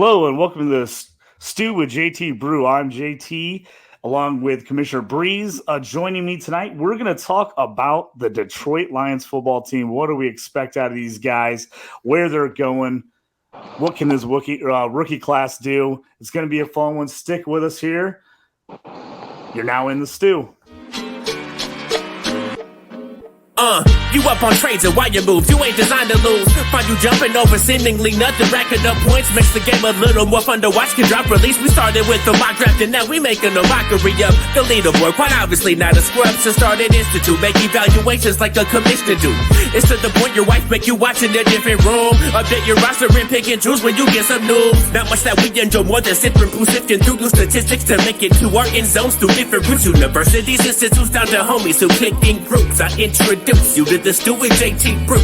Hello and welcome to this Stew with JT Brew. I'm JT along with Commissioner Breeze. Joining me tonight, we're going to talk about the Detroit Lions football team. What do we expect out of these guys? Where they're going? What can this rookie class do? It's going to be a fun one. Stick with us here. You're now in the stew. You up on trades and why you move, you ain't designed to lose. Find you jumping over seemingly nothing, racking up points, makes the game a little more fun to watch. Can drop release, we started with the mock draft and now we making a mockery of the leaderboard. Quite obviously not a scrub, so start an institute, make evaluations like a commissioner do. It's to the point your wife make you watch in a different room. Update your roster and pick and choose when you get some news. Not much that we enjoy more than sifting through through statistics to make it to our end zones through different routes. Universities, institutes, down to homies who click in groups. I introduce you to the Stew with JT Brew.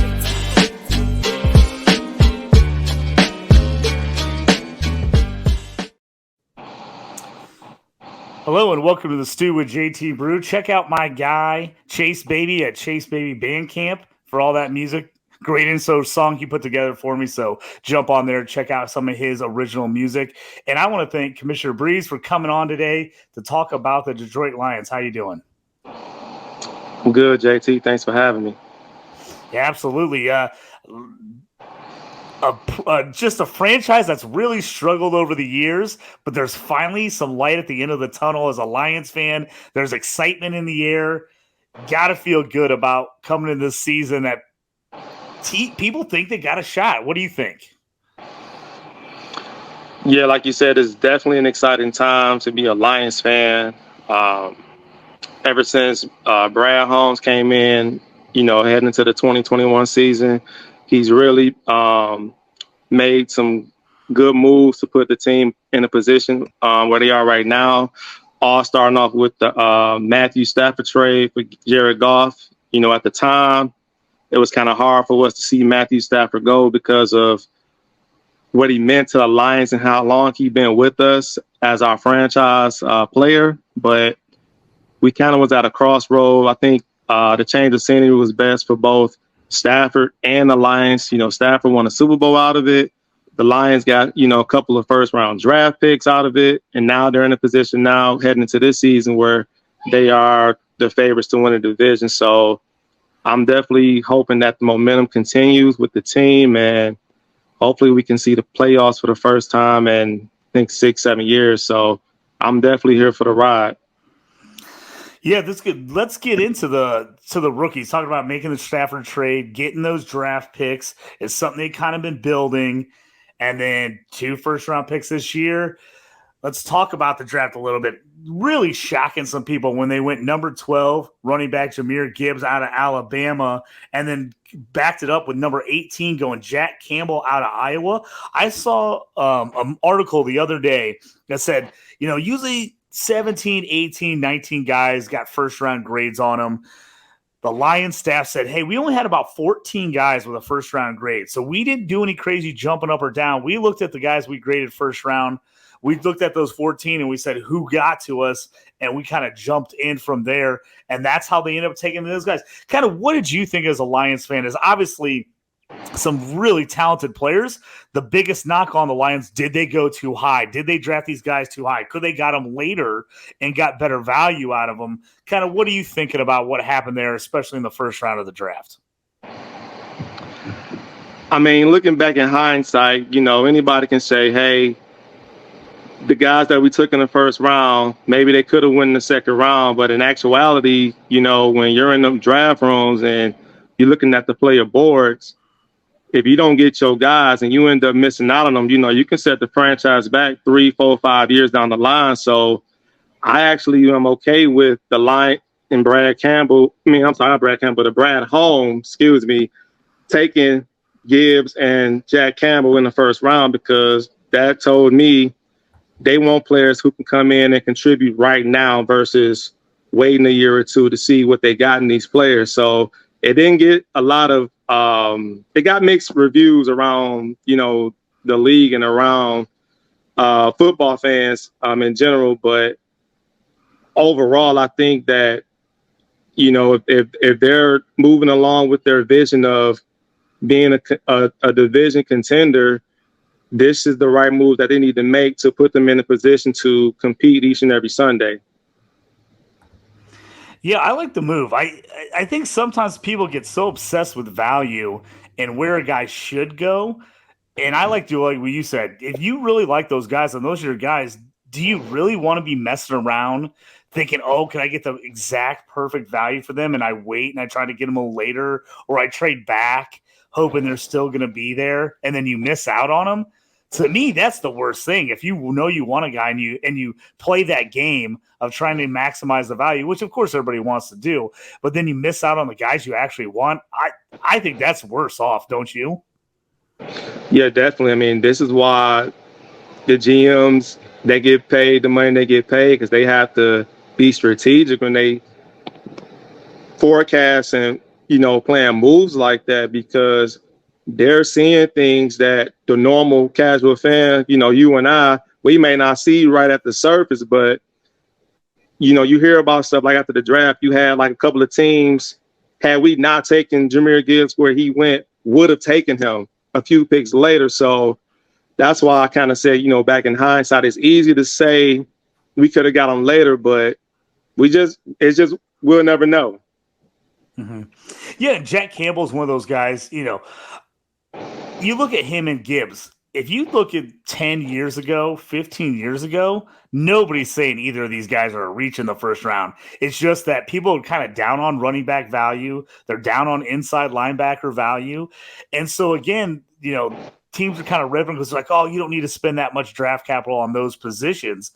Hello and welcome to the Stew with JT Brew. Check out my guy Chase Baby at Chase Baby Bandcamp for all that music. Great info song he put together for me. So jump on there, check out some of his original music. And I want to thank Commissioner Breeze for coming on today to talk about the Detroit Lions. How you doing? I'm good, JT. Thanks for having me. Yeah, absolutely. Just a franchise that's really struggled over the years, but there's finally some light at the end of the tunnel. As a Lions fan, there's excitement in the air. Got to feel good about coming in this season that people think they got a shot. What do you think? Yeah, like you said, it's definitely an exciting time to be a Lions fan. Ever since Brad Holmes came in, heading into the 2021 season, he's really made some good moves to put the team in a position where they are right now. All starting off with the Matthew Stafford trade for Jared Goff. At the time, it was kind of hard for us to see Matthew Stafford go because of what he meant to the Lions and how long he'd been with us as our franchise player. But we kind of was at a crossroad. I think the change of scenery was best for both Stafford and the Lions. Stafford won a Super Bowl out of it. The Lions got, a couple of first-round draft picks out of it. And now they're in a position now heading into this season where they are the favorites to win the division. So I'm definitely hoping that the momentum continues with the team, and hopefully we can see the playoffs for the first time in, I think, 6-7 years. So I'm definitely here for the ride. Yeah, that's good. Let's get into the rookies. Talking about making the Stafford trade, getting those draft picks is something they've kind of been building, and then 2 first-round picks this year. Let's talk about the draft a little bit. Really shocking some people when they went number 12, running back Jahmyr Gibbs out of Alabama, and then backed it up with number 18 going Jack Campbell out of Iowa. I saw an article the other day that said, usually 17, 18, 19 guys got first-round grades on them. The Lions staff said, hey, we only had about 14 guys with a first-round grade. So we didn't do any crazy jumping up or down. We looked at the guys we graded first round. We looked at those 14 and we said, who got to us? And we kind of jumped in from there. And that's how they ended up taking those guys. Kind of what did you think as a Lions fan? Is obviously some really talented players. The biggest knock on the Lions, did they go too high? Did they draft these guys too high? Could they got them later and got better value out of them? Kind of what are you thinking about what happened there, especially in the first round of the draft? I mean, looking back in hindsight, anybody can say, hey, the guys that we took in the first round, maybe they could have won the second round. But in actuality, when you're in the draft rooms and you're looking at the player boards, if you don't get your guys and you end up missing out on them, you can set the franchise back 3, 4, 5 years down the line. So I actually am okay with the line and Brad Holmes, taking Gibbs and Jack Campbell in the first round, because that told me they want players who can come in and contribute right now versus waiting a year or two to see what they got in these players. So it didn't get a lot of it got mixed reviews around, the league and around football fans in general. But overall, I think that, if they're moving along with their vision of being a division contender, this is the right move that they need to make to put them in a position to compete each and every Sunday. Yeah, I like the move. I think sometimes people get so obsessed with value and where a guy should go. And I like to like what you said. If you really like those guys and those are your guys, do you really want to be messing around thinking, oh, can I get the exact perfect value for them? And I wait and I try to get them a little later, or I trade back hoping they're still going to be there, and then you miss out on them. To me, that's the worst thing. If you know you want a guy and you play that game of trying to maximize the value, which of course everybody wants to do, but then you miss out on the guys you actually want. I think that's worse off, don't you? Yeah, definitely. I mean, this is why the GMs, they get paid the money they get paid, because they have to be strategic when they forecast and, plan moves like that, because they're seeing things that the normal casual fan, you and I, we may not see right at the surface, but you hear about stuff like after the draft, you had like a couple of teams, had we not taken Jahmyr Gibbs where he went, would have taken him a few picks later. So that's why I kind of said, back in hindsight, it's easy to say we could have got him later, but we'll never know. Mm-hmm. Yeah, Jack Campbell's one of those guys, you look at him and Gibbs. If you look at 10 years ago, 15 years ago, nobody's saying either of these guys are a reach in the first round. It's just that people are kind of down on running back value. They're down on inside linebacker value. And so, again, teams are kind of ripping because like, oh, you don't need to spend that much draft capital on those positions.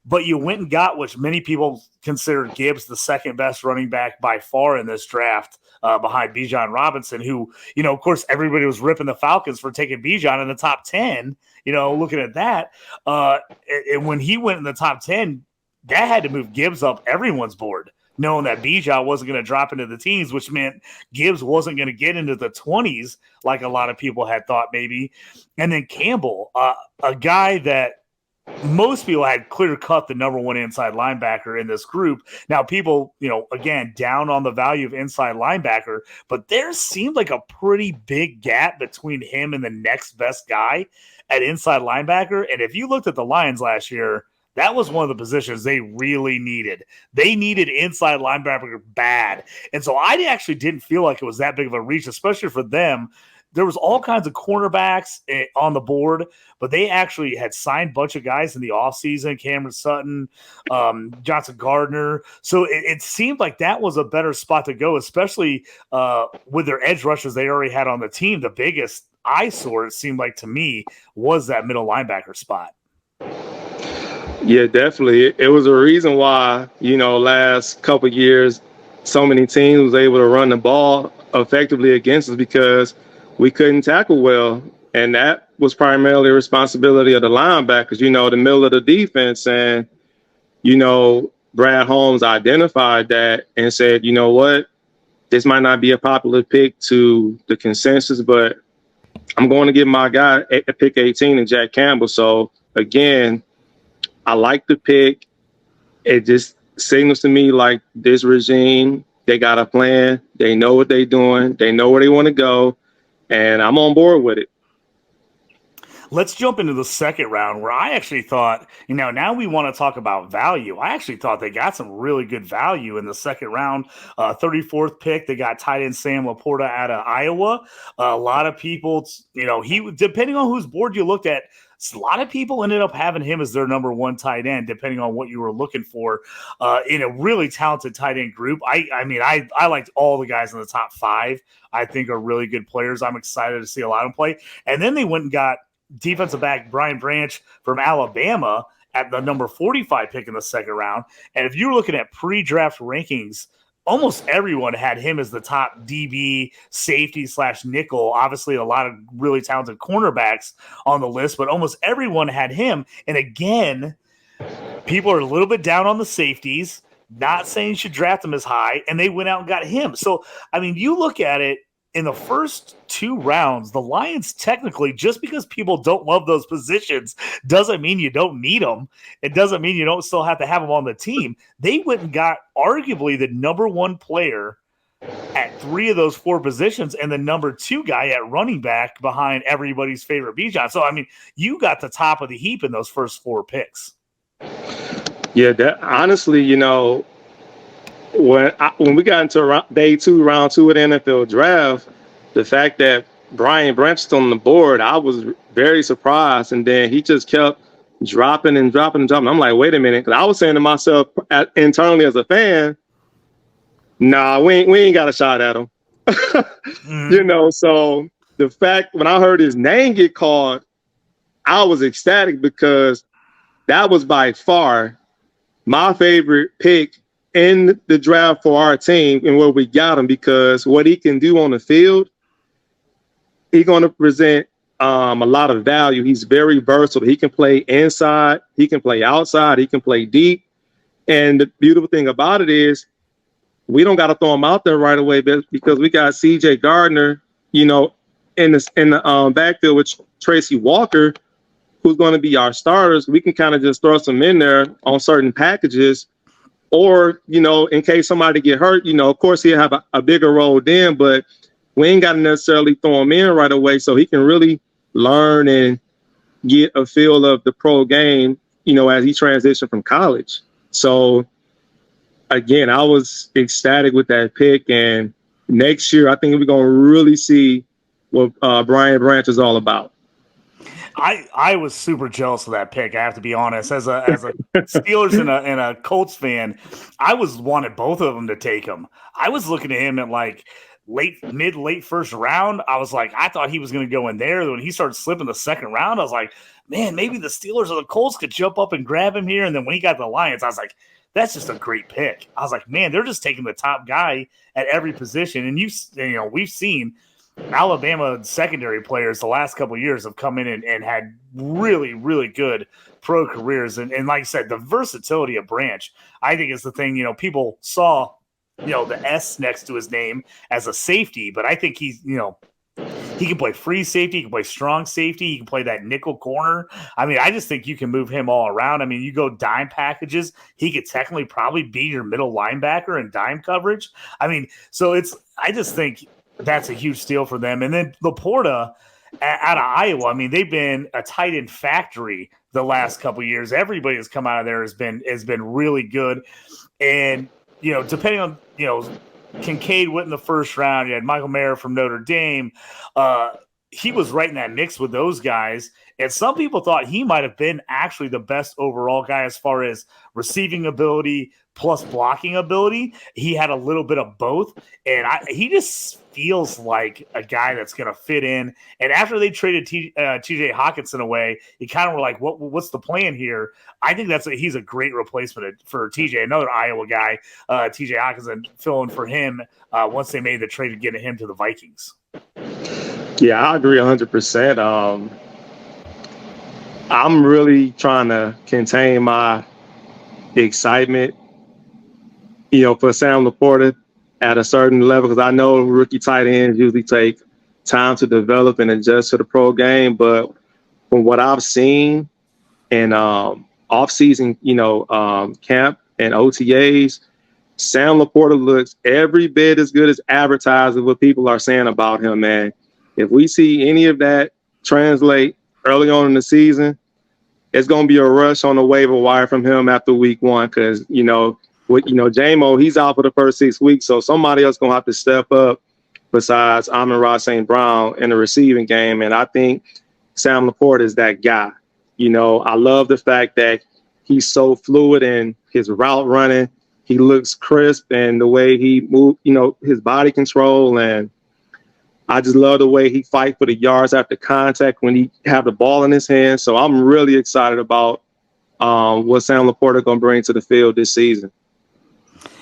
But you went and got, which many people consider Gibbs the second best running back by far in this draft, behind Bijan Robinson, who, of course, everybody was ripping the Falcons for taking Bijan in the top 10, looking at that. And when he went in the top 10, that had to move Gibbs up everyone's board, knowing that Bijan wasn't going to drop into the teens, which meant Gibbs wasn't going to get into the 20s like a lot of people had thought maybe. And then Campbell, a guy that most people had clear cut the number one inside linebacker in this group. Now, people, again, down on the value of inside linebacker, but there seemed like a pretty big gap between him and the next best guy at inside linebacker. And if you looked at the Lions last year, that was one of the positions they really needed. They needed inside linebacker bad. And so I actually didn't feel like it was that big of a reach, especially for them. There was all kinds of cornerbacks on the board, but they actually had signed a bunch of guys in the offseason, Cameron Sutton, Johnson Gardner. So it seemed like that was a better spot to go, especially with their edge rushers they already had on the team. The biggest eyesore, it seemed like to me, was that middle linebacker spot. Yeah, definitely. It was a reason why, last couple of years, so many teams was able to run the ball effectively against us, because we couldn't tackle well. And that was primarily a responsibility of the linebackers, the middle of the defense. And, Brad Holmes identified that and said, you know what, this might not be a popular pick to the consensus, but I'm going to give my guy at pick 18 and Jack Campbell. So, again, I like the pick. It just signals to me like this regime, they got a plan. They know what they're doing. They know where they want to go. And I'm on board with it. Let's jump into the second round, where I actually thought, now we want to talk about value. I actually thought they got some really good value in the second round. 34th pick, they got tight end Sam Laporta out of Iowa. A lot of people, he, depending on whose board you looked at, a lot of people ended up having him as their number one tight end, depending on what you were looking for in a really talented tight end group. I liked all the guys in the top 5. I think are really good players. I'm excited to see a lot of them play. And then they went and got defensive back Brian Branch from Alabama at the number 45 pick in the second round. And if you're looking at pre-draft rankings, almost everyone had him as the top DB, safety / nickel. Obviously, a lot of really talented cornerbacks on the list, but almost everyone had him. And again, people are a little bit down on the safeties, not saying you should draft them as high, and they went out and got him. So, you look at it, in the first 2 rounds, the Lions technically, just because people don't love those positions, doesn't mean you don't need them. It doesn't mean you don't still have to have them on the team. They went and got arguably the number one player at 3 of those 4 positions and the number 2 guy at running back behind everybody's favorite Bijan. So, I mean, you got the top of the heap in those first 4 picks. Yeah, that honestly, when we got into day 2, round 2 of the NFL draft, the fact that Brian Branch was on the board, I was very surprised. And then he just kept dropping and dropping and dropping. I'm like, wait a minute. Because I was saying to myself internally as a fan, nah, we ain't got a shot at him. So the fact when I heard his name get called, I was ecstatic because that was by far my favorite pick in the draft for our team and where we got him, because what he can do on the field, he's going to present a lot of value. He's very versatile. He can play inside, he can play outside, he can play deep. And the beautiful thing about it is we don't got to throw him out there right away because we got CJ Gardner, in the backfield with Tracy Walker, who's going to be our starters. We can kind of just throw some in there on certain packages, or, in case somebody get hurt, of course he'll have a bigger role then, but we ain't got to necessarily throw him in right away, so he can really learn and get a feel of the pro game, as he transitioned from college. So again, I was ecstatic with that pick, and next year I think we're going to really see what Brian Branch is all about. I was super jealous of that pick. I have to be honest. As a Steelers and a Colts fan, I wanted both of them to take him. I was looking at him at like late first round. I was like, I thought he was going to go in there. When he started slipping the second round, I was like, man, maybe the Steelers or the Colts could jump up and grab him here. And then when he got the Lions, I was like, that's just a great pick. I was like, man, they're just taking the top guy at every position. And we've seen Alabama secondary players the last couple of years have come in and had really, really good pro careers. And like I said, the versatility of Branch, I think, is the thing. People saw, the S next to his name as a safety, but I think he's, he can play free safety, he can play strong safety, he can play that nickel corner. I mean, I just think you can move him all around. I mean, you go dime packages, he could technically probably be your middle linebacker in dime coverage. I mean, so I just think that's a huge steal for them. And then Laporta out of Iowa, I mean, they've been a tight end factory the last couple of years. Everybody that's come out of there has been really good. And, depending on, Kincaid went in the first round. You had Michael Mayer from Notre Dame. He was right in that mix with those guys. And some people thought he might have been actually the best overall guy as far as receiving ability plus blocking ability. He had a little bit of both. And he just feels like a guy that's going to fit in. And after they traded TJ Hawkinson away, you kind of were like, what's the plan here? I think he's a great replacement for TJ, another Iowa guy, TJ Hawkinson, filling for him once they made the trade to get him to the Vikings. Yeah, I agree 100%. I'm really trying to contain my excitement, for Sam Laporta at a certain level, because I know rookie tight ends usually take time to develop and adjust to the pro game. But from what I've seen in off-season, camp and OTAs, Sam Laporta looks every bit as good as advertised what people are saying about him, man. If we see any of that translate early on in the season, it's going to be a rush on the waiver wire from him after week 1, because, J-Mo, he's out for the first 6 weeks, so somebody else going to have to step up besides Amon-Ra St. Brown in the receiving game, and I think Sam Laporta is that guy. I love the fact that he's so fluid in his route running. He looks crisp, and the way he moves, his body control, and I just love the way he fight for the yards after contact when he have the ball in his hand. So I'm really excited about what Sam Laporta going to bring to the field this season.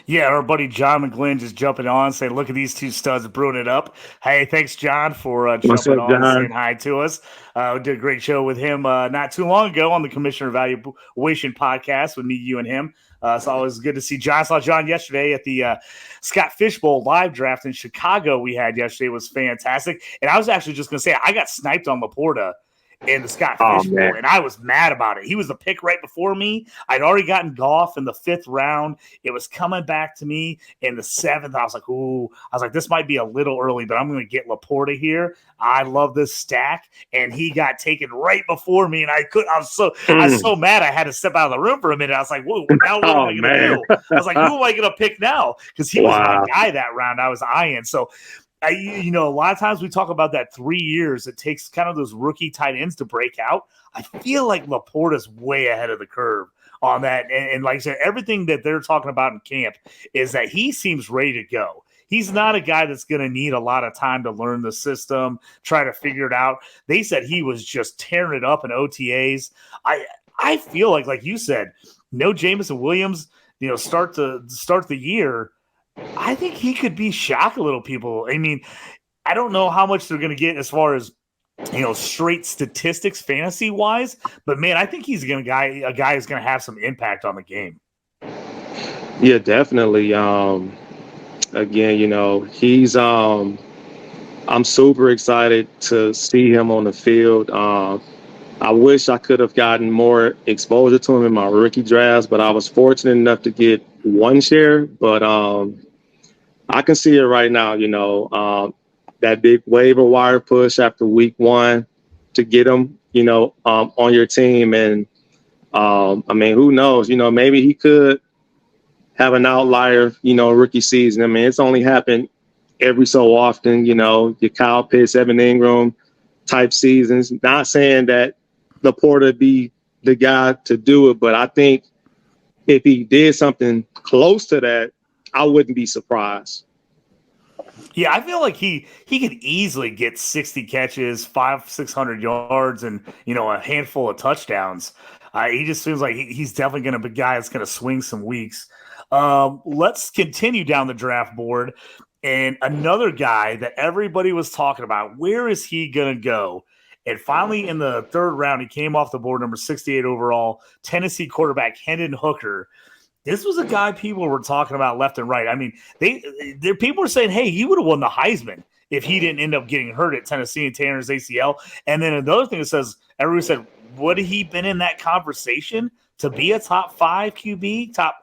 Yeah, our buddy John McGlynn just jumping on, saying, look at these two studs brewing it up. Hey, thanks, John, for jumping on and saying hi to us. We did a great show with him not too long ago on the Commissioner Evaluation podcast with me, you, and him. It's always good to see John. I saw John yesterday at the Scott Fishbowl live draft in Chicago we had yesterday. It was fantastic. And I was actually just going to say, I got sniped on Laporta in the Scott Oh, Fish man. Bowl, and I was mad about it. He was the pick right before me. I'd already gotten Goff in the 5th round. It was coming back to me in the 7th. I was like, ooh. I was like, this might be a little early, but I'm going to get Laporta here. I love this stack, and he got taken right before me, and I was so mad I had to step out of the room for a minute. I was like, whoa, now what am I going to do? I was like, who am I going to pick now? Because he was my guy that round. I was eyeing. So a lot of times we talk about that 3 years it takes kind of those rookie tight ends to break out. I feel like Laporta's way ahead of the curve on that. And like I said, everything that they're talking about in camp is that he seems ready to go. He's not a guy that's going to need a lot of time to learn the system, try to figure it out. They said he was just tearing it up in OTAs. I feel like you said, no Jameson Williams, start the year. I think he could shock a little people. I mean, I don't know how much they're going to get as far as straight statistics, fantasy wise, but man, I think he's a guy who's going to have some impact on the game. Yeah, definitely. Again, he's. I'm super excited to see him on the field. I wish I could have gotten more exposure to him in my rookie drafts, but I was fortunate enough to get one share. But I can see it right now, that big waiver wire push after week 1 to get him, on your team. And I mean, who knows, maybe he could have an outlier, rookie season. I mean, it's only happened every so often, your Kyle Pitts, Evan Ingram type seasons. Not saying that Laporta be the guy to do it, but I think if he did something close to that, I wouldn't be surprised. Yeah, I feel like he could easily get 60 catches, 500-600 yards, and a handful of touchdowns. He just seems like he's definitely going to be a guy that's going to swing some weeks. Let's continue down the draft board, and another guy that everybody was talking about. Where is he going to go? And finally, in the 3rd round, he came off the board, number 68 overall, Tennessee quarterback Hendon Hooker. This was a guy people were talking about left and right. I mean, people were saying, hey, he would have won the Heisman if he didn't end up getting hurt at Tennessee and tearing his ACL. And then another thing that says, everyone said, would he been in that conversation to be a top 5 QB, top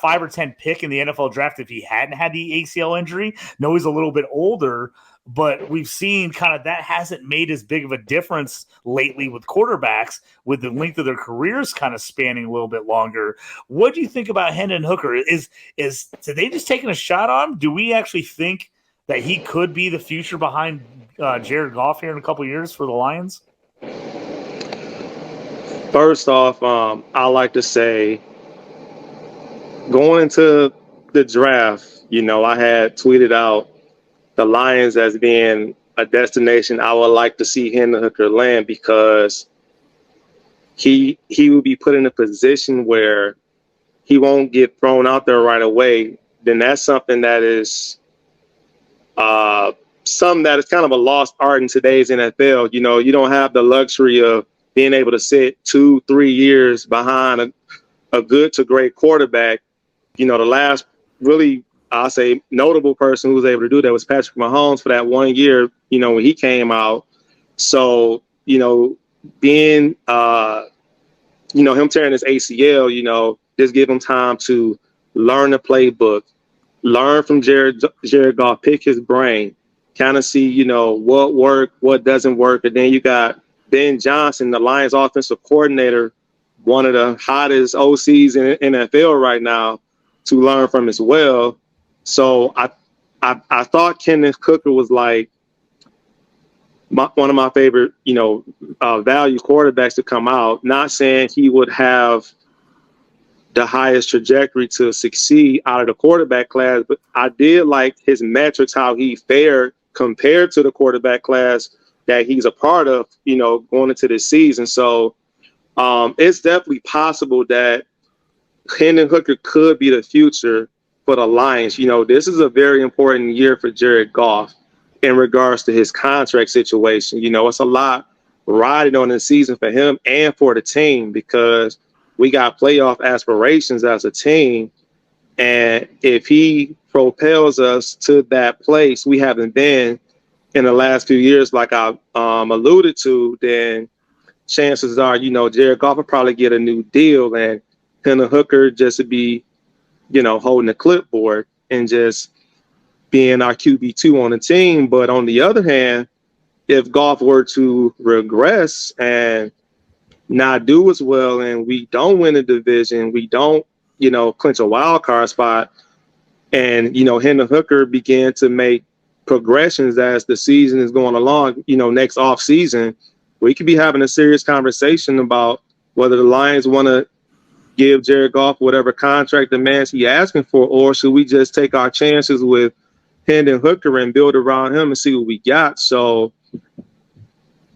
5 or 10 pick in the NFL draft if he hadn't had the ACL injury? No, he's a little bit older, but we've seen kind of that hasn't made as big of a difference lately with quarterbacks, with the length of their careers kind of spanning a little bit longer. What do you think about Hendon Hooker? Is they just taking a shot on him? Do we actually think that he could be the future behind Jared Goff here in a couple of years for the Lions? First off, I like to say, going into the draft, I had tweeted out the Lions as being a destination I would like to see Hendon Hooker land, because he will be put in a position where he won't get thrown out there right away. Then that's something that is kind of a lost art in today's NFL. You don't have the luxury of being able to sit 2-3 years behind a good to great quarterback. The last really, I'll say, notable person who was able to do that was Patrick Mahomes for that 1 year, when he came out. So, being, him tearing his ACL, just give him time to learn the playbook, learn from Jared Goff, pick his brain, kind of see, what worked, what doesn't work. And then you got Ben Johnson, the Lions offensive coordinator, one of the hottest OCs in NFL right now, to learn from as well. So I thought Kenneth Hooker was like one of my favorite, value quarterbacks to come out. Not saying he would have the highest trajectory to succeed out of the quarterback class, but I did like his metrics, how he fared compared to the quarterback class that he's a part of, going into this season. So it's definitely possible that Hendon Hooker could be the future for the Lions. This is a very important year for Jared Goff in regards to his contract situation. It's a lot riding on the season for him and for the team, because we got playoff aspirations as a team. And if he propels us to that place we haven't been in the last few years, like I alluded to, then chances are, Jared Goff will probably get a new deal, and Hendon Hooker just to be, holding the clipboard and just being our QB2 on the team. But on the other hand, if Goff were to regress and not do as well, and we don't win the division, we don't, clinch a wild card spot, and, Hendon Hooker began to make progressions as the season is going along, next off season, we could be having a serious conversation about whether the Lions want to give Jared Goff whatever contract demands he's asking for, or should we just take our chances with Hendon Hooker and build around him and see what we got. So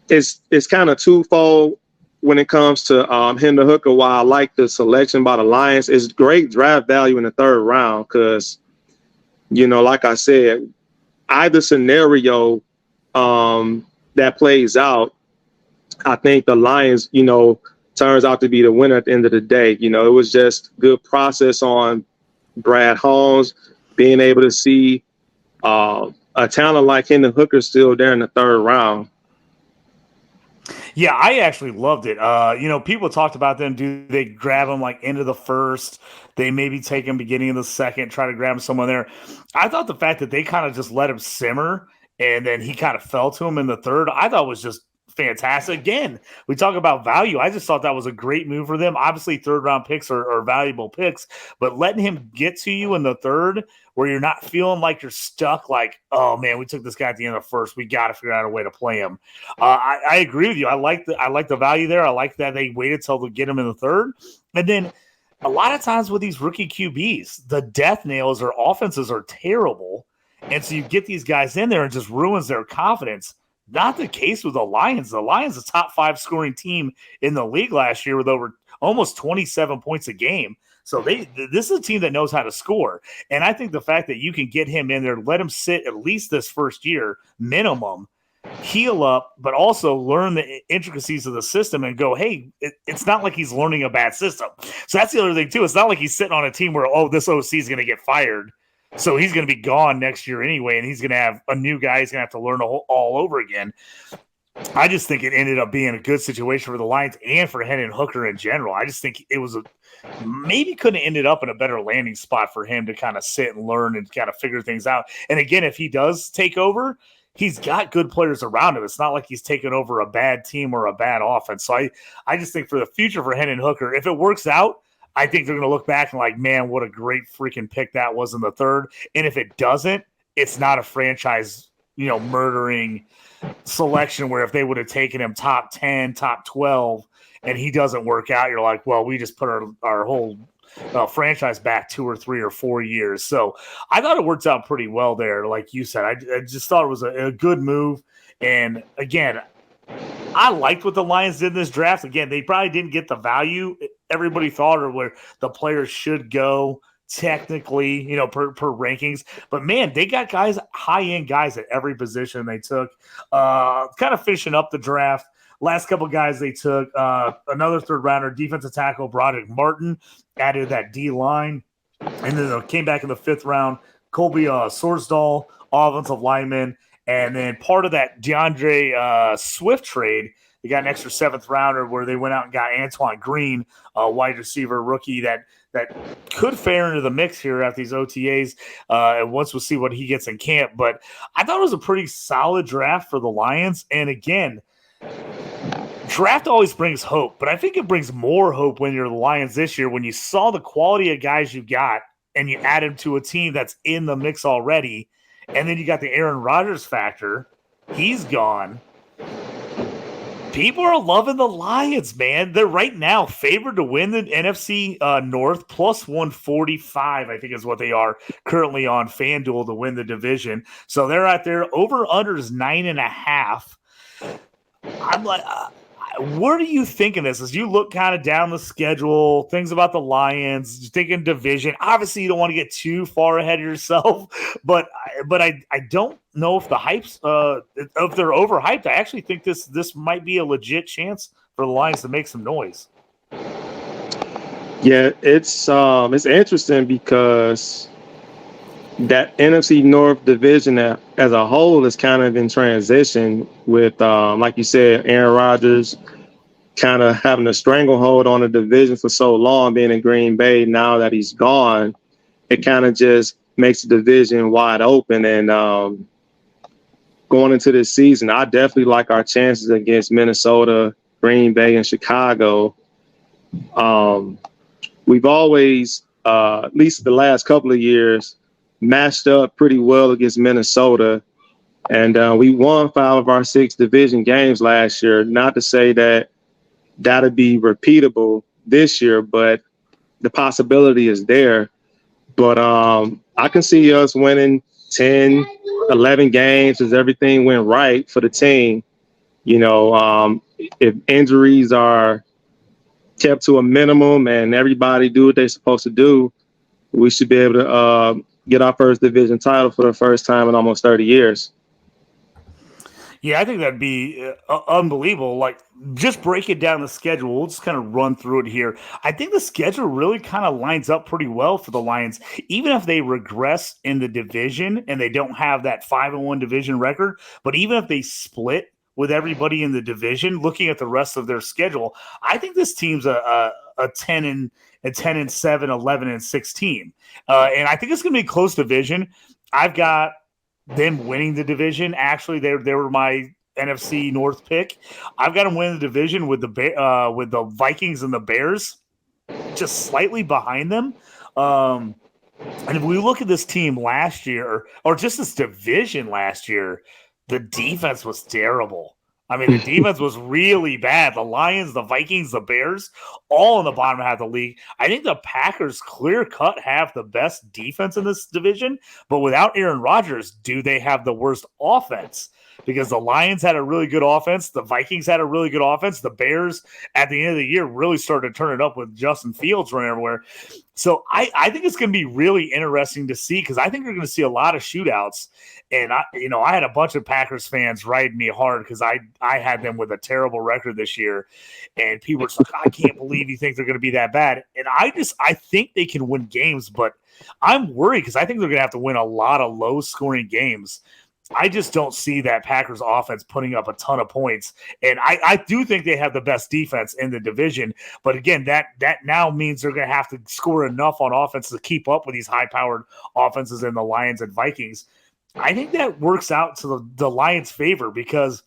it's kind of twofold when it comes to Hendon Hooker. While I like the selection by the Lions, it's great draft value in the third round because, like I said, either scenario that plays out, I think the Lions, turns out to be the winner at the end of the day. It was just good process on Brad Holmes being able to see a talent like Hendon Hooker still there in the third round. Yeah, I actually loved it. People talked about them. Do they grab him like into the first? They maybe take him beginning of the second, try to grab him someone there. I thought the fact that they kind of just let him simmer and then he kind of fell to him in the third, I thought was just fantastic. Again, we talk about value. I just thought that was a great move for them. Obviously, third round picks are valuable picks, but letting him get to you in the third where you're not feeling like you're stuck, like, oh man, we took this guy at the end of the first. We got to figure out a way to play him. I agree with you. I like the value there. I like that they waited till to get him in the third. And then a lot of times with these rookie QBs, the death nails or offenses are terrible. And so you get these guys in there and just ruins their confidence. Not the case with the Lions. The Lions, a top 5 scoring team in the league last year with over almost 27 points a game. So this is a team that knows how to score. And I think the fact that you can get him in there, let him sit at least this first year, minimum, heal up, but also learn the intricacies of the system and go, hey, it's not like he's learning a bad system. So that's the other thing, too. It's not like he's sitting on a team where, this OC is going to get fired. So he's going to be gone next year anyway, and he's going to have a new guy he's going to have to learn all over again. I just think it ended up being a good situation for the Lions and for Hendon Hooker in general. I just think it was maybe couldn't have ended up in a better landing spot for him to kind of sit and learn and kind of figure things out. And again, if he does take over, he's got good players around him. It's not like he's taken over a bad team or a bad offense. So I just think for the future for Hendon Hooker, if it works out, I think they're going to look back and like, man, what a great freaking pick that was in the third. And if it doesn't, it's not a franchise, murdering selection where if they would have taken him top 10, top 12, and he doesn't work out, you're like, well, we just put our whole franchise back 2 or 3 or 4 years. So I thought it worked out pretty well there. Like you said, I just thought it was a good move. And again, I liked what the Lions did in this draft. Again, they probably didn't get the value everybody thought or where the players should go technically, per rankings. But, man, they got guys, high-end guys at every position they took. Kind of finishing up the draft. Last couple guys they took, another third-rounder, defensive tackle, Broderick Martin, added that D-line. And then they came back in the 5th round, Colby Sorsdahl, offensive lineman. And then part of that DeAndre Swift trade, they got an extra 7th rounder where they went out and got Antoine Green, a wide receiver rookie that could fare into the mix here at these OTAs. And once we'll see what he gets in camp. But I thought it was a pretty solid draft for the Lions. And again, draft always brings hope, but I think it brings more hope when you're the Lions this year when you saw the quality of guys you got and you add them to a team that's in the mix already. And then you got the Aaron Rodgers factor. He's gone. People are loving the Lions, man. They're right now favored to win the NFC North, plus 145, I think is what they are currently on FanDuel to win the division. So they're out there. Over-under is 9.5. I'm like, what are you thinking this as you look kind of down the schedule, things about the Lions, you're thinking division. Obviously, you don't want to get too far ahead of yourself, but I don't know if the hype's if they're overhyped. I actually think this might be a legit chance for the Lions to make some noise. Yeah, it's interesting because that NFC North division as a whole is kind of in transition with, like you said, Aaron Rodgers kind of having a stranglehold on the division for so long, being in Green Bay. Now that he's gone, it kind of just makes the division wide open. And going into this season, I definitely like our chances against Minnesota, Green Bay, and Chicago. We've always, at least the last couple of years, matched up pretty well against Minnesota. And we won 5 of our 6 division games last year. Not to say that that'll be repeatable this year, but the possibility is there. But I can see us winning 10, 11 games as everything went right for the team. You know, if injuries are kept to a minimum and everybody do what they're supposed to do, we should be able to get our first division title for the first time in almost 30 years. Yeah, I think that'd be unbelievable. Like, just break it down the schedule. We'll just kind of run through it here. I think the schedule really kind of lines up pretty well for the Lions, even if they regress in the division and they don't have that 5-1 division record. But even if they split with everybody in the division, looking at the rest of their schedule, I think this team's a 10-7, 11-6 team, and I think it's going to be a close division. I've got them winning the division. Actually, they were my NFC North pick. I've got them winning the division with the Vikings and the Bears just slightly behind them. And if we look at this team last year, or just this division last year, the defense was terrible. I mean, the defense was really bad. The Lions, the Vikings, the Bears, all in the bottom half of the league. I think the Packers clear-cut have the best defense in this division, but without Aaron Rodgers, do they have the worst offense? Because the Lions had a really good offense. The Vikings had a really good offense. The Bears, at the end of the year, really started to turn it up with Justin Fields running everywhere. So I think it's going to be really interesting to see, because I think we're going to see a lot of shootouts. And I had a bunch of Packers fans riding me hard because I had them with a terrible record this year, and people were just like, I can't believe you think they're going to be that bad. And I think they can win games, but I'm worried because I think they're going to have to win a lot of low scoring games. I just don't see that Packers offense putting up a ton of points. And I do think they have the best defense in the division. But again, that now means they're going to have to score enough on offense to keep up with these high-powered offenses in the Lions and Vikings. I think that works out to the Lions' favor, because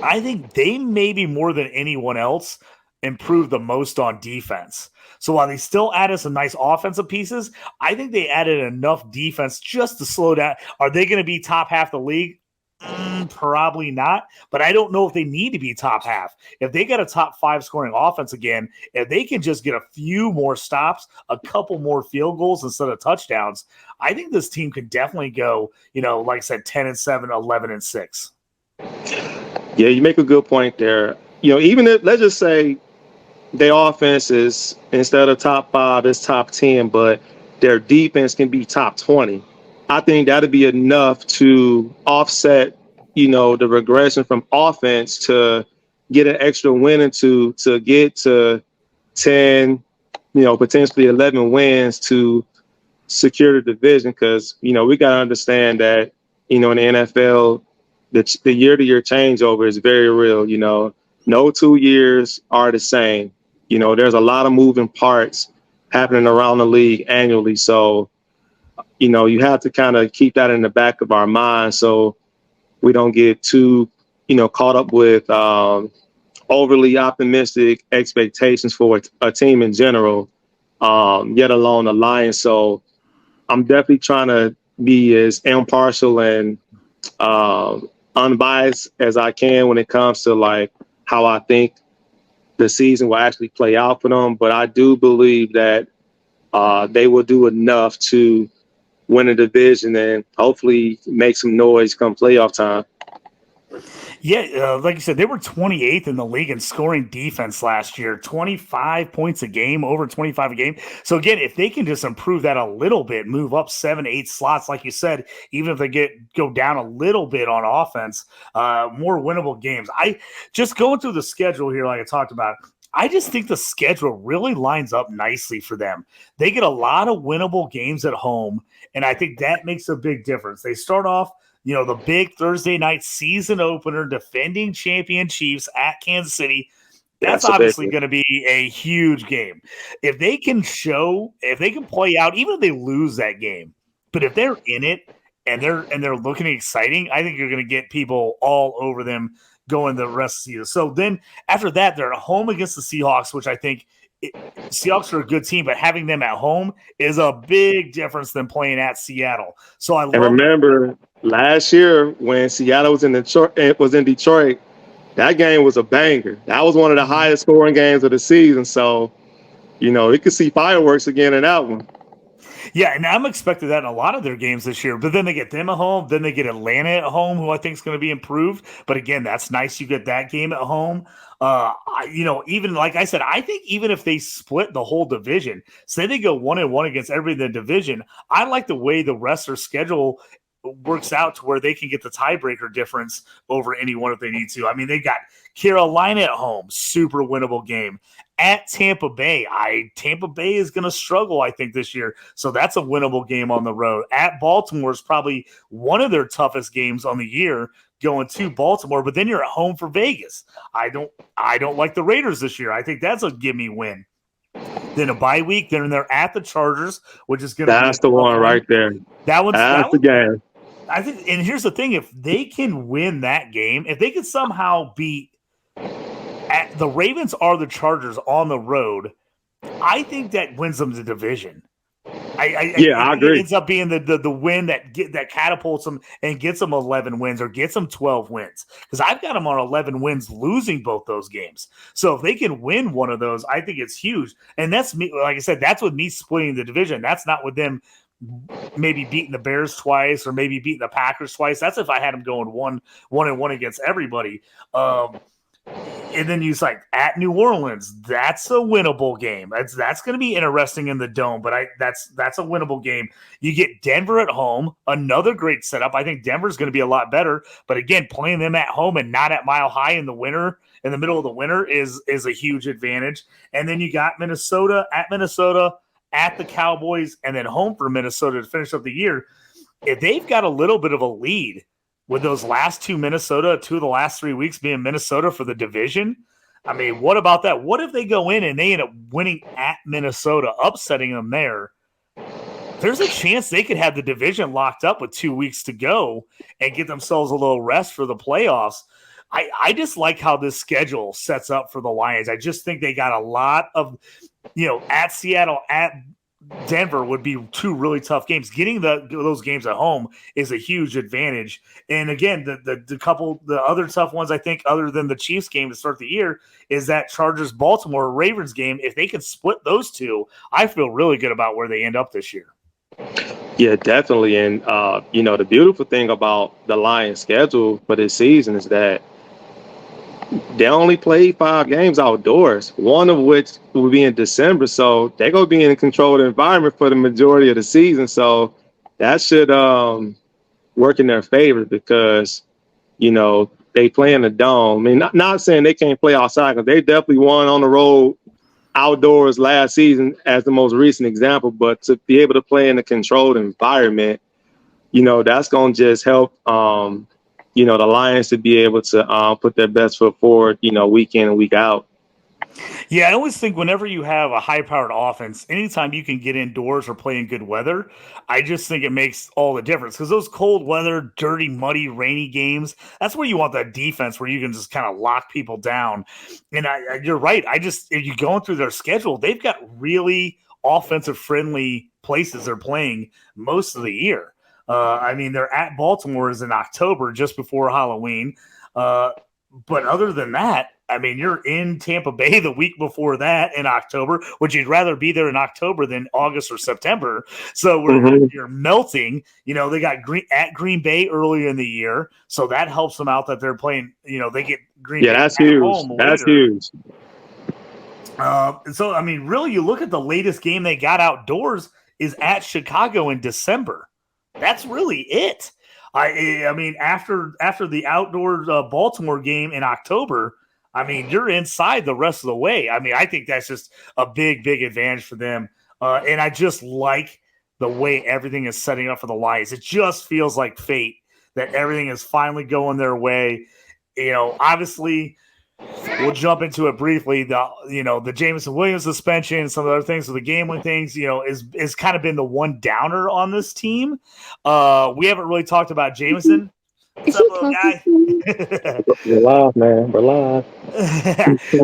I think they maybe more than anyone else improve the most on defense. So while they still added some nice offensive pieces, I think they added enough defense just to slow down. Are they going to be top half the league? Probably not, but I don't know if they need to be top half. If they got a top 5 scoring offense again, if they can just get a few more stops, a couple more field goals instead of touchdowns, I think this team could definitely go, like I said, 10-7, 11-6. Yeah, you make a good point there. Even if, let's just say, their offense is, instead of top 5, it's top 10, but their defense can be top 20. I think that'd be enough to offset, the regression from offense to get an extra win into, to get to 10, potentially 11 wins to secure the division. Because, we got to understand that, in the NFL, the year-to-year changeover is very real. No 2 years are the same. There's a lot of moving parts happening around the league annually. So, you have to kind of keep that in the back of our mind so we don't get too, caught up with overly optimistic expectations for a team in general, yet alone the Lions. So I'm definitely trying to be as impartial and unbiased as I can when it comes to like how I think the season will actually play out for them. But I do believe that they will do enough to win a division and hopefully make some noise come playoff time. Yeah, like you said, they were 28th in the league in scoring defense last year, 25 points a game, over 25 a game. So again, if they can just improve that a little bit, move up 7-8 slots, like you said, even if they go down a little bit on offense, more winnable games. I just going through the schedule here, like I talked about, I just think the schedule really lines up nicely for them. They get a lot of winnable games at home, and I think that makes a big difference. They start off, the big Thursday night season opener, defending champion Chiefs at Kansas City. That's That's a big obviously one. going to be a huge game. If they can play out, even if they lose that game, but if they're in it and they're looking exciting, I think you're going to get people all over them going the rest of the season. So then after that, they're at home against the Seahawks, which I think Seahawks are a good team, but having them at home is a big difference than playing at Seattle. So I And love. remember last year when Seattle was in Detroit, that game was a banger. That was one of the highest scoring games of the season. So, you could see fireworks again in that one. Yeah, and I'm expecting that in a lot of their games this year. But then they get them at home. Then they get Atlanta at home, who I think is going to be improved. But again, that's nice. You get that game at home. Even like I said, I think even if they split the whole division, say they go 1-1 against everybody in the division, I like the way the rest of their schedule works out to where they can get the tiebreaker difference over anyone if they need to. I mean, they got Carolina at home, super winnable game. At Tampa Bay, Tampa Bay is going to struggle, I think, this year. So that's a winnable game on the road. At Baltimore is probably one of their toughest games on the year, going to Baltimore. But then you're at home for Vegas. I don't like the Raiders this year. I think that's a gimme win. Then a bye week. Then they're at the Chargers, which is going to be That's the one right there. That one's That's the game. I think, and here's the thing: if they can win that game, if they can somehow beat the Ravens or the Chargers on the road, I think that wins them the division. I agree. It ends up being the win that catapults them and gets them 11 wins or gets them 12 wins, because I've got them on 11 wins, losing both those games. So if they can win one of those, I think it's huge. And that's me. Like I said, that's with me splitting the division. That's not with them maybe beating the Bears twice or maybe beating the Packers twice. That's if I had them going 1-1 against everybody. And then you like at New Orleans, that's a winnable game. That's going to be interesting in the dome, but that's a winnable game. You get Denver at home, another great setup. I think Denver's going to be a lot better, but again, playing them at home and not at Mile High in the winter, in the middle of the winter, is a huge advantage. And then you got Minnesota, at the Cowboys, and then home for Minnesota to finish up the year. If they've got a little bit of a lead with those last two of the last 3 weeks being Minnesota for the division, I mean, what about that? What if they go in and they end up winning at Minnesota, upsetting them there? There's a chance they could have the division locked up with 2 weeks to go and get themselves a little rest for the playoffs. I just like how this schedule sets up for the Lions. I just think they got a lot of, at Seattle, at Denver would be two really tough games. Getting those games at home is a huge advantage. And again, the other tough ones, I think, other than the Chiefs game to start the year, is that Chargers Baltimore Ravens game. If they can split those two, I feel really good about where they end up this year. Yeah, definitely. And the beautiful thing about the Lions schedule for this season is that they only played 5 games outdoors, one of which will be in December. So they're going to be in a controlled environment for the majority of the season. So that should work in their favor because, they play in the dome. I mean, not saying they can't play outside, because they definitely won on the road outdoors last season as the most recent example. But to be able to play in a controlled environment, that's going to just help the Lions to be able to put their best foot forward, week in and week out. Yeah, I always think whenever you have a high-powered offense, anytime you can get indoors or play in good weather, I just think it makes all the difference. Because those cold weather, dirty, muddy, rainy games, that's where you want that defense where you can just kind of lock people down. And you're right. If you're going through their schedule, they've got really offensive-friendly places they're playing most of the year. They're at Baltimore is in October, just before Halloween. But other than that, you're in Tampa Bay the week before that in October, which you'd rather be there in October than August or September. So you're melting. They got Green Bay earlier in the year, so that helps them out that they're playing. They get Green Bay. Yeah, that's huge. That's huge. Really, you look at the latest game they got outdoors is at Chicago in December. That's really it. After the outdoor Baltimore game in October, I mean, you're inside the rest of the way. I mean, I think that's just a big, big advantage for them. And I just like the way everything is setting up for the Lions. It just feels like fate that everything is finally going their way. Obviously, we'll jump into it briefly. The Jameson Williams suspension and some of the other things, so the gambling things, is kind of been the one downer on this team. We haven't really talked about Jameson. What's up, little guy? We're live, man. We're live.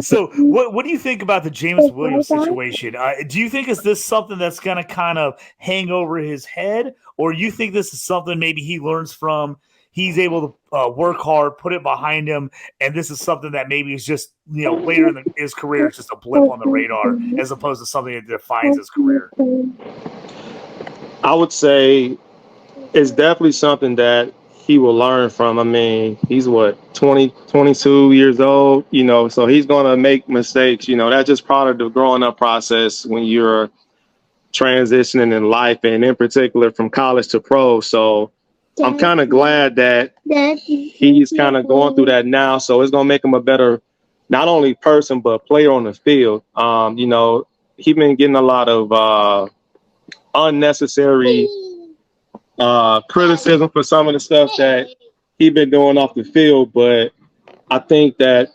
So, what do you think about the James Williams situation? Do you think is this something that's going to kind of hang over his head, or you think this is something maybe he learns from? He's able to work hard, put it behind him, and this is something that maybe is just later in his career, it's just a blip on the radar, as opposed to something that defines his career. I would say it's definitely something that he will learn from. I mean, he's 22 years old, so he's going to make mistakes. That's just part of the growing up process when you're transitioning in life, and in particular from college to pro. So I'm kind of glad that he's kind of going through that now. So it's going to make him a better, not only person, but player on the field. He's been getting a lot of unnecessary criticism for some of the stuff that he's been doing off the field, but I think that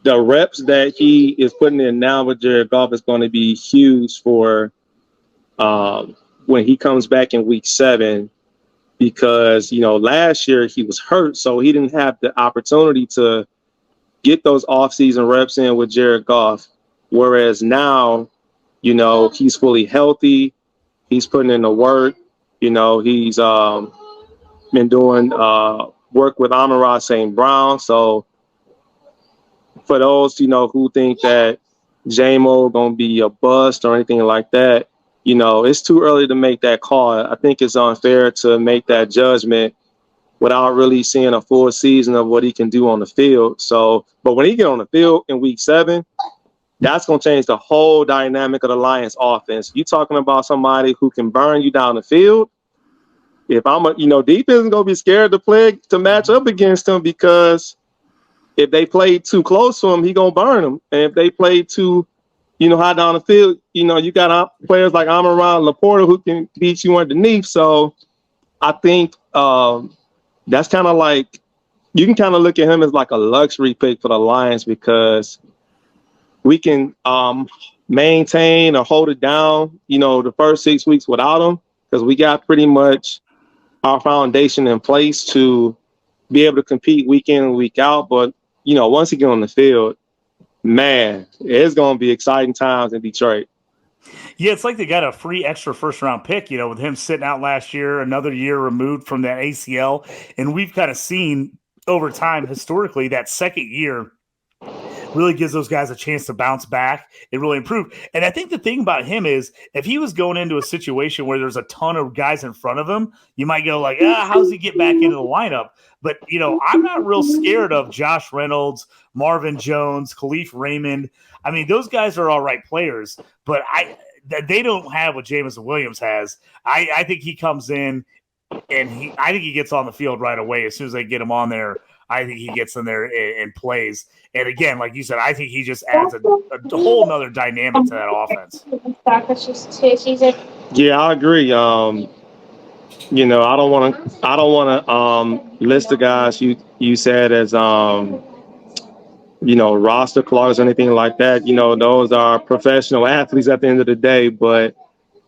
the reps that he is putting in now with Jared Goff is going to be huge for when he comes back in week 7, because last year he was hurt, so he didn't have the opportunity to get those offseason reps in with Jared Goff, whereas now he's fully healthy, he's putting in the work. He's been doing work with Amon-Ra St. Brown. So for those, who think that J-Mo going to be a bust or anything like that, it's too early to make that call. I think it's unfair to make that judgment without really seeing a full season of what he can do on the field. So, but when he get on the field in week 7, that's going to change the whole dynamic of the Lions offense. You're talking about somebody who can burn you down the field. If I'm defense is going to be scared to match up against him, because if they play too close to him, he going to burn them. And if they play too, high down the field, you got players like Amon-Ra and Laporta who can beat you underneath. So I think that's kind of like, you can kind of look at him as like a luxury pick for the Lions, because we can maintain or hold it down, the first 6 weeks without him, because we got pretty much our foundation in place to be able to compete week in and week out. But, once he get on the field, man, it's going to be exciting times in Detroit. Yeah, it's like they got a free extra first-round pick, with him sitting out last year, another year removed from that ACL. And we've kind of seen over time, historically, that second year really gives those guys a chance to bounce back and really improve. And I think the thing about him is, if he was going into a situation where there's a ton of guys in front of him, you might go like, how's he get back into the lineup? But, I'm not real scared of Josh Reynolds, Marvin Jones, Khalif Raymond. I mean, those guys are all right players, but they don't have what Jameson Williams has. I think he comes in and I think he gets on the field right away. As soon as they get him on there, I think he gets in there and plays. And again, like you said, I think he just adds a whole nother dynamic to that offense. Yeah, I agree. I don't want to list the guys you said as roster cloggers or anything like that. Those are professional athletes at the end of the day, but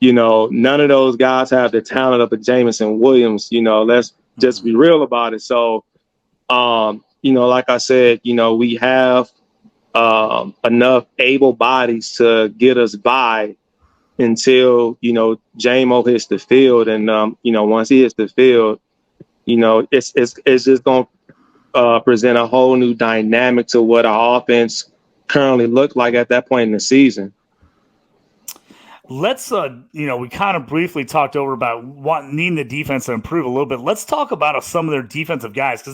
none of those guys have the talent of a Jameson Williams. Let's just be real about it. So, like I said, we have enough able bodies to get us by until, J-Mo hits the field. And, once he hits the field, it's just going to present a whole new dynamic to what our offense currently looked like at that point in the season. Let's, we kind of briefly talked over about needing the defense to improve a little bit. Let's talk about some of their defensive guys, because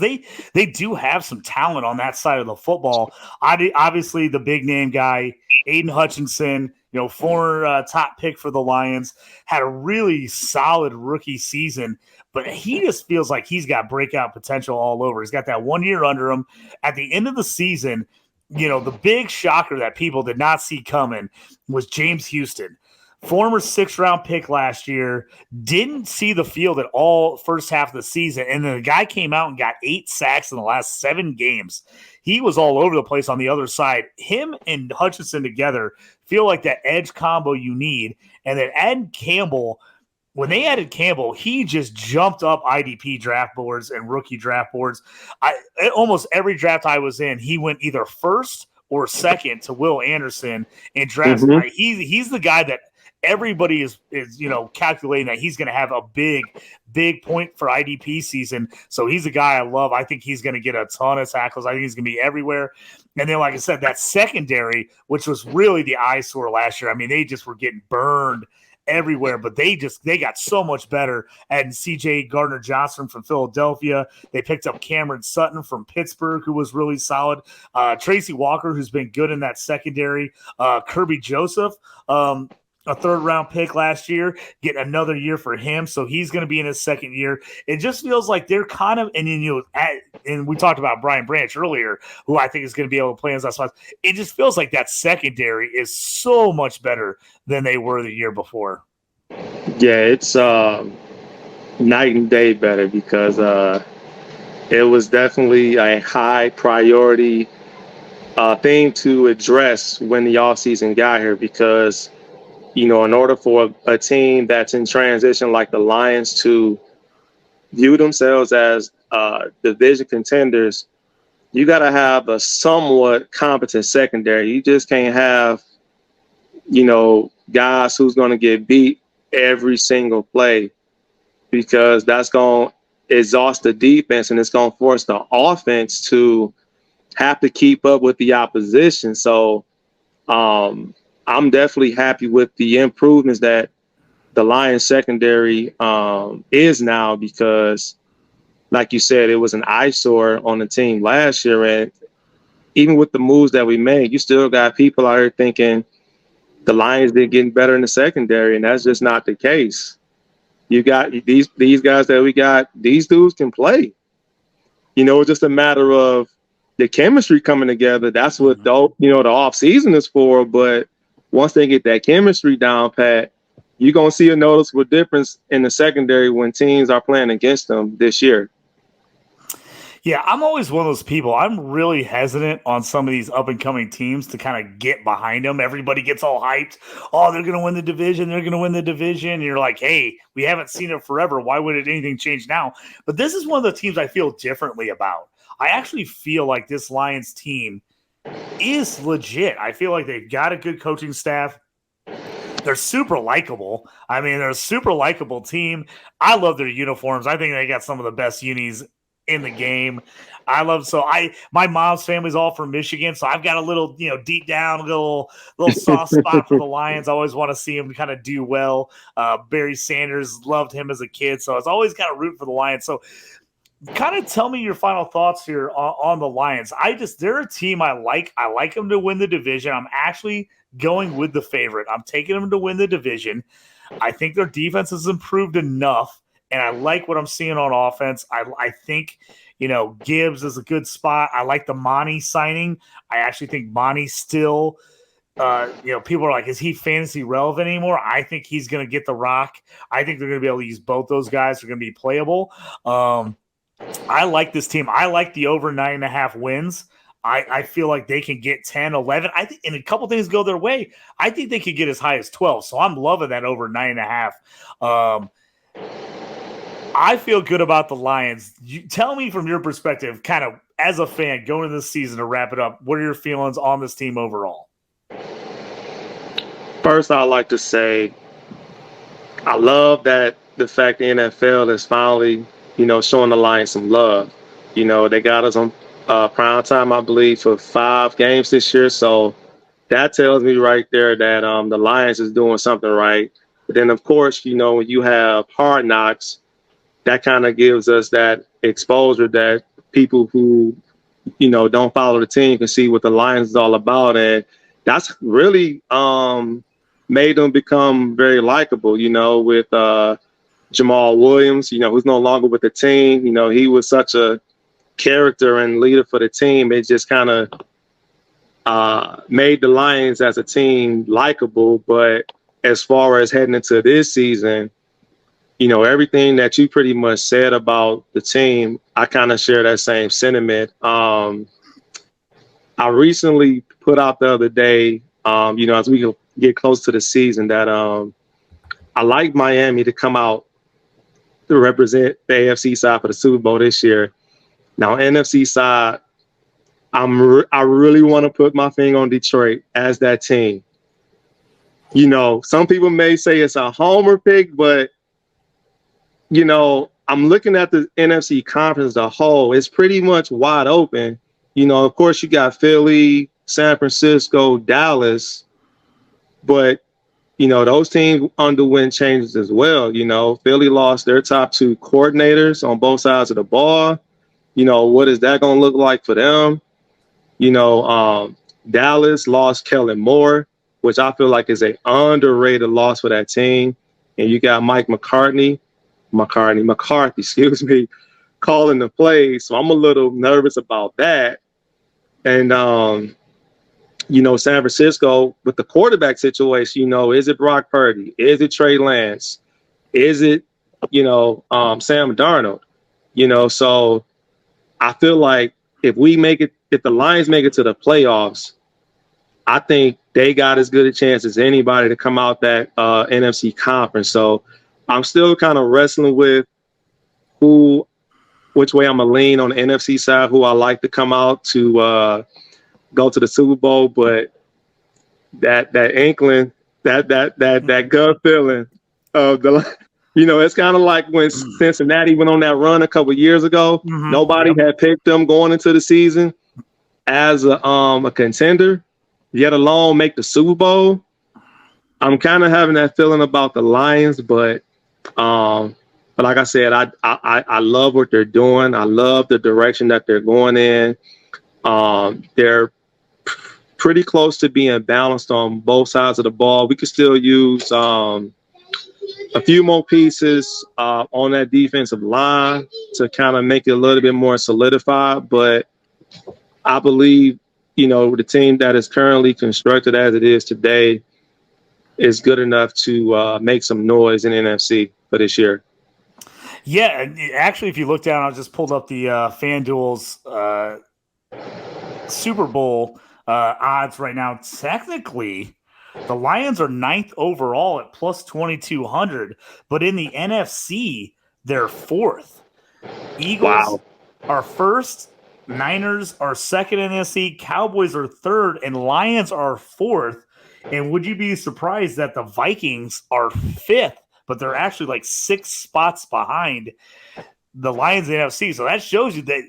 they do have some talent on that side of the football. Obviously, the big name guy, Aiden Hutchinson, former top pick for the Lions, had a really solid rookie season, but he just feels like he's got breakout potential all over. He's got that 1 year under him. At the end of the season, the big shocker that people did not see coming was James Houston. Former 6th-round pick last year, didn't see the field at all first half of the season, and then the guy came out and got 8 sacks in the last 7 games. He was all over the place on the other side. Him and Hutchinson together feel like that edge combo you need, and then add Campbell. When they added Campbell, he just jumped up IDP draft boards and rookie draft boards. Almost every draft I was in, he went either first or second to Will Anderson in drafts. Mm-hmm. He's the guy that everybody is calculating that he's going to have a big point for IDP season. So he's a guy I love. I think he's going to get a ton of tackles. I think he's going to be everywhere. And then, like I said, that secondary, which was really the eyesore last year. I mean, they just were getting burned everywhere, but they got so much better. And CJ Gardner-Johnson from Philadelphia. They picked up Cameron Sutton from Pittsburgh, who was really solid. Tracy Walker, who's been good in that secondary. Kirby Joseph, a 3rd-round pick last year, getting another year for him. So he's going to be in his 2nd year. It just feels like they're kind of, and we talked about Brian Branch earlier, who I think is going to be able to play in that spot. It just feels like that secondary is so much better than they were the year before. Yeah, it's night and day better because it was definitely a high priority thing to address when the offseason got here because in order for a team that's in transition like the Lions to view themselves as division contenders, you got to have a somewhat competent secondary. You just can't have, guys who's going to get beat every single play because that's going to exhaust the defense and it's going to force the offense to have to keep up with the opposition. So, I'm definitely happy with the improvements that the Lions secondary is now because, like you said, it was an eyesore on the team last year. And even with the moves that we made, you still got people out here thinking the Lions did getting better in the secondary, and that's just not the case. You got these guys that we got, these dudes can play. It's just a matter of the chemistry coming together. That's what the offseason is for, but once they get that chemistry down pat, you're going to see a noticeable difference in the secondary when teams are playing against them this year. Yeah, I'm always one of those people. I'm really hesitant on some of these up-and-coming teams to kind of get behind them. Everybody gets all hyped. Oh, they're going to win the division. They're going to win the division. And you're like, hey, we haven't seen it forever. Why would anything change now? But this is one of the teams I feel differently about. I actually feel like this Lions team is legit. I feel like they've got a good coaching staff. They're super likable. I mean, they're a super likable team. I love their uniforms. I think they got some of the best unis in the game. My mom's family's all from Michigan, so I've got a little, deep down, little soft spot for the Lions. I always want to see them kind of do well. Barry Sanders, loved him as a kid, so I was always kind of rooting for the Lions. So kind of tell me your final thoughts here on the Lions. They're a team I like. I like them to win the division. I'm actually going with the favorite. I'm taking them to win the division. I think their defense has improved enough, and I like what I'm seeing on offense. I think, Gibbs is a good spot. I like the Monty signing. I actually think Monty's still people are like, is he fantasy relevant anymore? I think he's going to get the rock. I think they're going to be able to use both those guys. They're going to be playable. I like this team. I like the over 9.5 wins. I feel like they can get 10, 11. I think, and a couple things go their way, I think they could get as high as 12. So I'm loving that over 9.5. I feel good about the Lions. Tell me from your perspective, kind of as a fan going into this season to wrap it up, what are your feelings on this team overall? First, I'd like to say I love that the fact the NFL is finally, showing the Lions some love. They got us on prime time, I believe, for 5 games this year. So that tells me right there that the Lions is doing something right. But then, of course, when you have Hard Knocks, that kind of gives us that exposure that people who, don't follow the team can see what the Lions is all about. And that's really made them become very likable, with Jamal Williams, who's no longer with the team. He was such a character and leader for the team. It just kind of made the Lions as a team likable. But as far as heading into this season, everything that you pretty much said about the team, I kind of share that same sentiment. I recently put out the other day, as we get close to the season, that I like Miami to come out to represent the AFC side for the Super Bowl this year. Now, NFC side, I really want to put my finger on Detroit as that team. Some people may say it's a homer pick, but I'm looking at the NFC conference as a whole. It's pretty much wide open. Of course, you got Philly, San Francisco, Dallas, but those teams underwent changes as well. Philly lost their top two coordinators on both sides of the ball. What is that going to look like for them? Dallas lost Kellen Moore, which I feel like is an underrated loss for that team. And you got Mike McCarthy, excuse me, calling the plays. So I'm a little nervous about that. And, San Francisco with the quarterback situation, is it Brock Purdy? Is it Trey Lance? Is it, Sam Darnold? So I feel like if the Lions make it to the playoffs, I think they got as good a chance as anybody to come out that NFC conference. So I'm still kind of wrestling with which way I'm gonna lean on the NFC side, who I like to come out to go to the Super Bowl, but that inkling, that gut feeling of the, it's kind of like when Cincinnati went on that run a couple years ago. Mm-hmm. Nobody had picked them going into the season as a contender, yet alone make the Super Bowl. I'm kind of having that feeling about the Lions, but like I said, I love what they're doing. I love the direction that they're going in. They're pretty close to being balanced on both sides of the ball. We could still use a few more pieces on that defensive line to kind of make it a little bit more solidified. But I believe, the team that is currently constructed as it is today is good enough to make some noise in NFC for this year. Yeah, actually, if you look down, I just pulled up the FanDuel's Super Bowl odds right now. Technically, the Lions are 9th overall at plus 2,200, but in the NFC, they're 4th. Eagles are 1st, Niners are 2nd in the NFC, Cowboys are 3rd, and Lions are 4th. And would you be surprised that the Vikings are 5th, but they're actually like 6 spots behind the Lions in the NFC? So that shows you that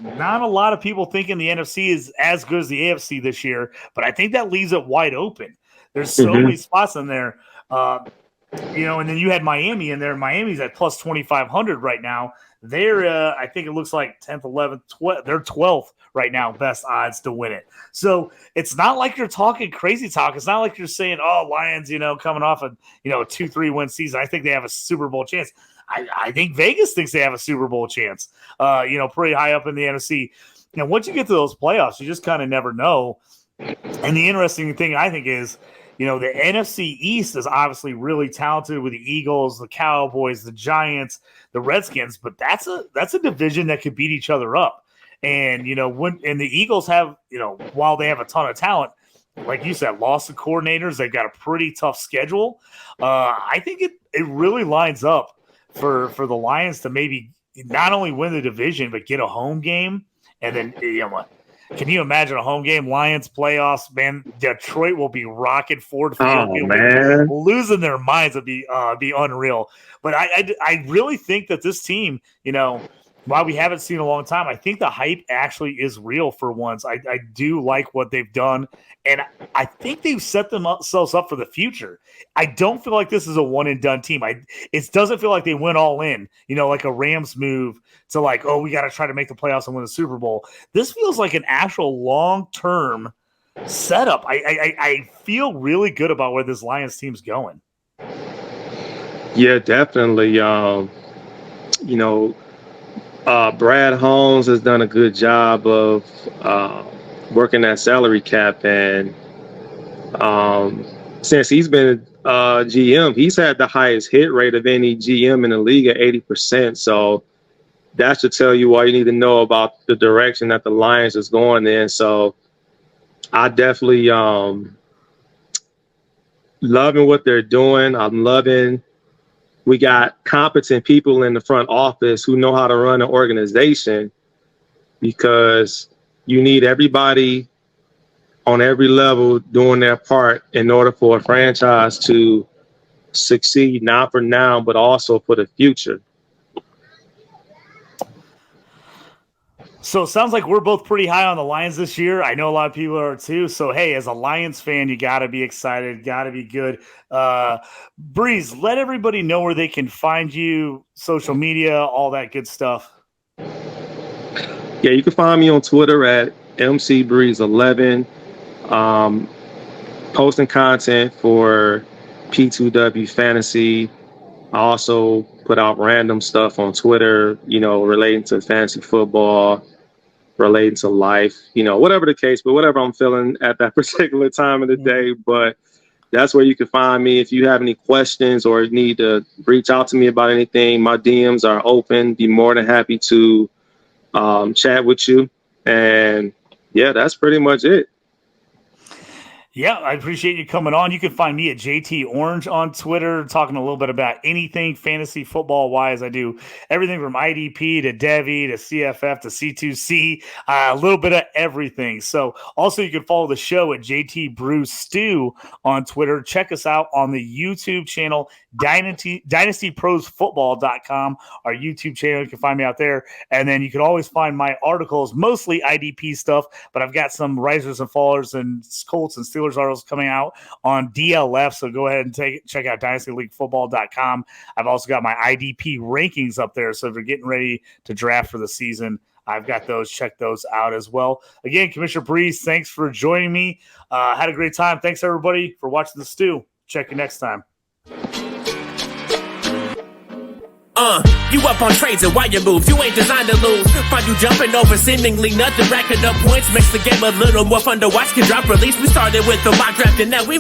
not a lot of people thinking the NFC is as good as the AFC this year, but I think that leaves it wide open. There's so many spots in there, and then you had Miami in there. Miami's at plus 2,500 right now. They're, I think it looks like 10th, 11th, 12th. They're 12th right now, best odds to win it. So it's not like you're talking crazy talk. It's not like you're saying, oh, Lions, coming off a 2-3 win season. I think they have a Super Bowl chance. I think Vegas thinks they have a Super Bowl chance, pretty high up in the NFC. Once you get to those playoffs, you just kind of never know. And the interesting thing, I think, is, the NFC East is obviously really talented with the Eagles, the Cowboys, the Giants, the Redskins, but that's a division that could beat each other up. And, and the Eagles have, while they have a ton of talent, like you said, lost the coordinators, they've got a pretty tough schedule. I think it really lines up for the Lions to maybe not only win the division, but get a home game. And then, can you imagine a home game, Lions playoffs? Man, Detroit will be rocking Ford Field. Oh, man. Losing their minds would be unreal. But I really think that this team, while we haven't seen a long time, I think the hype actually is real for once. I do like what they've done, and I think they've set themselves up for the future. I don't feel like this is a one-and-done team. It doesn't feel like they went all in, like a Rams move to like, oh, we got to try to make the playoffs and win the Super Bowl. This feels like an actual long-term setup. I feel really good about where this Lions team's going. Yeah, definitely. Brad Holmes has done a good job of working that salary cap. And since he's been GM, he's had the highest hit rate of any GM in the league at 80%. So that should tell you all you need to know about the direction that the Lions is going in. So I definitely loving what they're doing. I'm loving we got competent people in the front office who know how to run an organization, because you need everybody on every level doing their part in order for a franchise to succeed, not for now, but also for the future. So it sounds like we're both pretty high on the Lions this year. I know a lot of people are too. So, hey, as a Lions fan, you got to be excited, got to be good. Breeze, let everybody know where they can find you, social media, all that good stuff. Yeah, you can find me on Twitter at MCBreeze11, posting content for P2W Fantasy. I also put out random stuff on Twitter, relating to fantasy football, relating to life, whatever the case, but whatever I'm feeling at that particular time of the day. But that's where you can find me. If you have any questions or need to reach out to me about anything, my DMs are open. Be more than happy to chat with you. And yeah, that's pretty much it. Yeah, I appreciate you coming on. You can find me at JT Orange on Twitter, talking a little bit about anything fantasy football wise. I do everything from IDP to Devi to CFF to C2C, a little bit of everything. So also you can follow the show at JT Brew Stew on Twitter. Check us out on the YouTube channel, DynastyProsFootball.com, our YouTube channel. You can find me out there. And then you can always find my articles, mostly IDP stuff, but I've got some risers and fallers and Colts and Steelers articles coming out on DLF. So go ahead and check out DynastyLeagueFootball.com. I've also got my IDP rankings up there. So if you're getting ready to draft for the season, I've got those. Check those out as well. Again, Commissioner Breeze, thanks for joining me. Had a great time. Thanks, everybody, for watching the stew. Check you next time. You up on trades and wire moves, you ain't designed to lose. Find you jumping over seemingly nothing, racking up points, makes the game a little more fun to watch. Can drop release, we started with the mock draft and now we